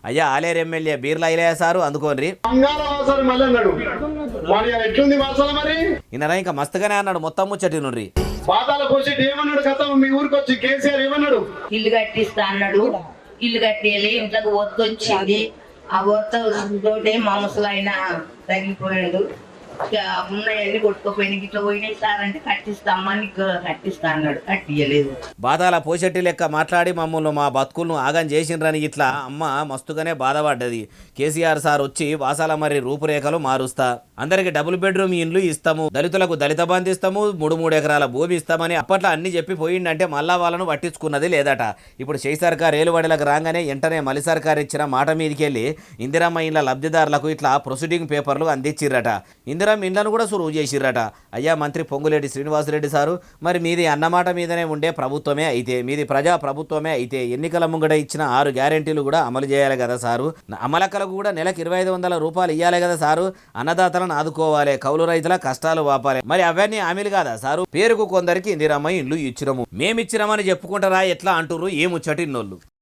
అయ్యా Aleru MLA Birla Ilaiah sir అందుకోండి. ఈయన ఇంకా మస్తుగానే అన్నాడు, మొత్తం ముచ్చటి నుండి పాతాల కోసి ఏమన్నాడు కథ మీ ఊరికి వచ్చి కేసీఆర్ ఏమన్నాడు? ఇల్లు కట్టిస్తా అన్నాడు. ఇల్లు కట్టేయాలి, ఇంట్లోకి వచ్చింది. ఆ తోటే మా ముసలాయన తగిలిపోయాడు. ఉన్నాయన్నీ కొట్టుకోపోయినాయి. ఇట్లా పోయినాయి సార్ అంటే కట్టిస్తామ్మా, నీకు కట్టిస్తా అన్నాడు. కట్టియలేదు. బాధాల పోషెట్టి లెక్క మాట్లాడి మమ్మల్ని మా బతుకులను ఆగం చేసిండ్రని ఇట్లా అమ్మ మస్తుగానే బాధపడ్డది. కేసీఆర్ సార్ వచ్చి వాసాల మరి రూపురేఖలు మారుస్తా, అందరికి డబుల్ బెడ్రూమ్ ఇండ్లు ఇస్తాము, దళితులకు దళిత బంధు ఇస్తాము, 3 ఎకరాల భూమి ఇస్తామని అప్పట్లో అన్ని చెప్పి పోయిండంటే మళ్ళా వాళ్ళను పట్టించుకున్నది లేదట. ఇప్పుడు చేయి సర్కార్ ఏలుబడిలకు రాగానే వెంటనే మలి సర్కార్ ఇచ్చిన మాట మీదకెళ్ళి ఇందిరమ్మ ఇండ్ల లబ్ధిదారులకు ఇట్లా ప్రొసీడింగ్ పేపర్లు అందించిర్రట. ఇందిరమ్మ ఇండ్లను కూడా సురువు చేసిర్రట. అయ్యా మంత్రి పొంగులేటి శ్రీనివాసరెడ్డి సారు, మరి మీది అన్నమాట మీదనే ఉండే ప్రభుత్వమే అయితే, మీది ప్రజా ప్రభుత్వమే అయితే ఎన్నికల ముంగట ఇచ్చిన 6 గ్యారెంటీలు కూడా అమలు చేయాలి కదా సారు. అమలక్కలకు కూడా నెలకు 2500 రూపాయలు ఇవ్వాలి కదా సారు. అన్నదాతలను ఆదుకోవాలి, కౌలు రైతుల కష్టాలు వాపాలి. మరి అవన్నీ హామీలు కాదా సారు? పేరుకు కొందరికి ఇందిరమ్మ ఇండ్లు ఇచ్చిరము, మేమిచ్చిరమని చెప్పుకుంటారా ఎట్లా అంటుర్రు ఈ ముచ్చటిన్నోళ్ళు.